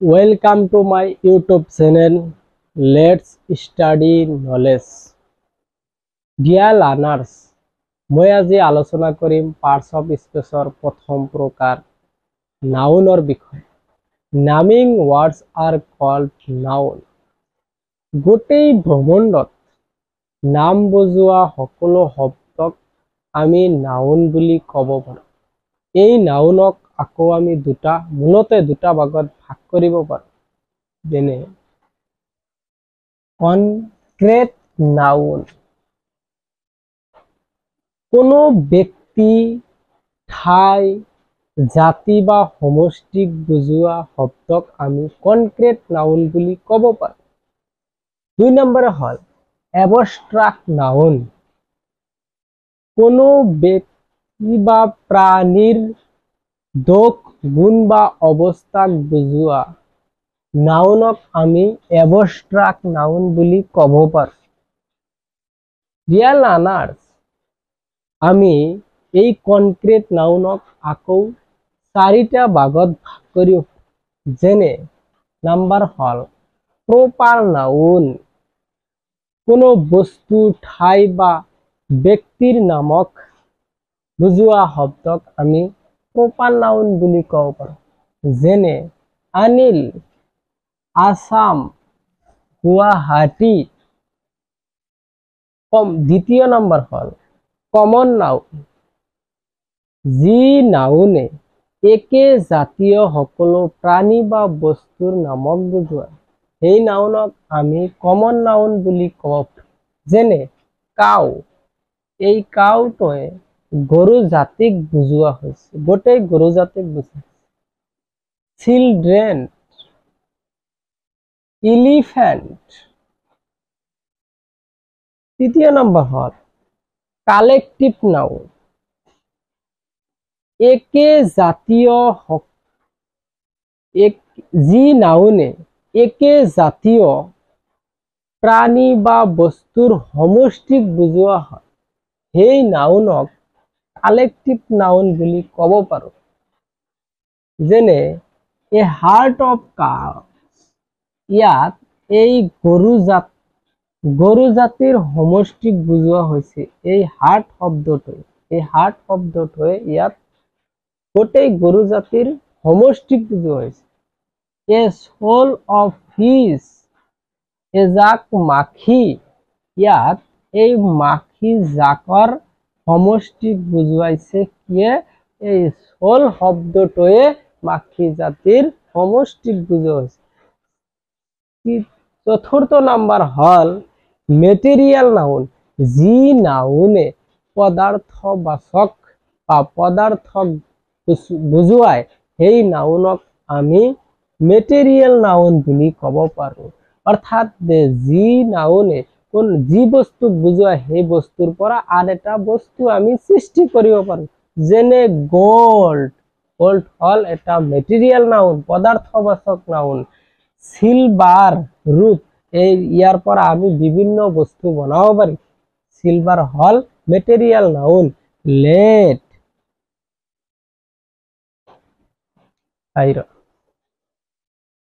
Welcome to my YouTube channel. Let's study knowledge. Dear learners, মই আজি আলোচনা কৰিম parts of speechৰ প্ৰথম প্ৰকাৰ nounৰ বিষয়ে. Naming words are called noun. গোটেই ব্ৰহ্মাণ্ডত নাম বুজোৱা সকলো শব্দক আমি noun বুলি ক'ব পাৰোঁ. এই নাউনক আকৌ আমি মূলতে দুটা ভাগত ভাগ কৰিব পাৰোঁ, যেনে কনক্ৰেট নাউন, কোনো ব্যক্তি, ঠাই, জাতি বা সমষ্টিক বুজোৱা শব্দক আমি কনক্ৰেট নাউন বুলি ক'ব পাৰোঁ. 2 নম্বৰে হ'ল এবষ্ট্ৰাক্ট নাউন, কোনো ব্যক্তি বা প্ৰাণীৰ দোষ, গুণ বা অৱস্থাক বুজোৱা নাউনক আমি এবষ্ট্ৰাক্ট নাউন বুলি ক'ব পাৰোঁ. ডিয়াৰ লাৰ্নাৰ্ছ, আমি এই কনক্ৰিট নাউনক আকৌ 4টা ভাগত ভাগ কৰিও, যেনে নাম্বাৰ হ'ল প্ৰপাৰ নাউন, কোনো বস্তু, ঠাই বা ব্যক্তিৰ নামক বুজোৱা শব্দক আমি প্ৰপাৰ নাউন বুলি ক'ব পাৰোঁ, যেনে অনিল, আসাম, গুৱাহাটী. দ্বিতীয় নম্বৰ হ'ল কমন নাউন, যি নাউনে একে জাতীয় সকলো প্ৰাণী বা বস্তুৰ নামক বুজোৱায়, সেই নাউনক আমি কমন নাউন বুলি ক'ব পাৰোঁ, যেনে কাউ. এই কাউটোৱে গৰু জাতিক বুজোৱা হৈছে, গোটেই গৰু জাতিক বুজোৱা হৈছে. Children, elephant. তৃতীয় নম্বৰ হ'ল কালেক্টিভ নাউন, একে জাতীয় যি নাউনে একে জাতীয় প্ৰাণী বা বস্তুৰ সমষ্টিক বুজোৱা হয়, সেই নাউনক কালেক্টিভ নাউন বুলি ক'ব পাৰোঁ, যেনে এ হাৰ্ট অফ কাউ. ইয়াত এই গৰু জাতিৰ সমষ্টিক বুজোৱা হৈছে এই হাৰ্ট শব্দটোৱে ইয়াত গোটেই গৰু জাতিৰ সমষ্টিক বুজোৱা হৈছে. এ সোল অফ ফিছ, এজাক মাখি. ইয়াত এই মাখি জাকৰ সমষ্টিক বুজুৱাইছে কিয়ে এই সোল শব্দটোৱে মাখি জাতিৰ সমষ্টিক বুজোৱা হৈছে. চতুৰ্থ নম্বৰ হ'ল মেটেৰিয়েল নাউন, যি নাউনে পদাৰ্থবাচক বা পদাৰ্থক বুজুৱায়, সেই নাউনক আমি মেটেৰিয়েল নাউন বুলি ক'ব পাৰোঁ. অৰ্থাৎ যি নাউনে যি বস্তুক বুজুৱায়, সেই বস্তুৰ পৰা আন এটা বস্তু আমি সৃষ্টি কৰিব পাৰোঁ, যেনে গোল্ড. গোল্ড হ'ল এটা মেটেৰিয়েল নাউন, পদাৰ্থবাচক নাউন. সিলভাৰ, ৰূপ, ইয়াৰ পৰা আমি বিভিন্ন বস্তু বনাব পাৰি. সিলভাৰ হ'ল মেটেৰিয়েল নাউন. লেড,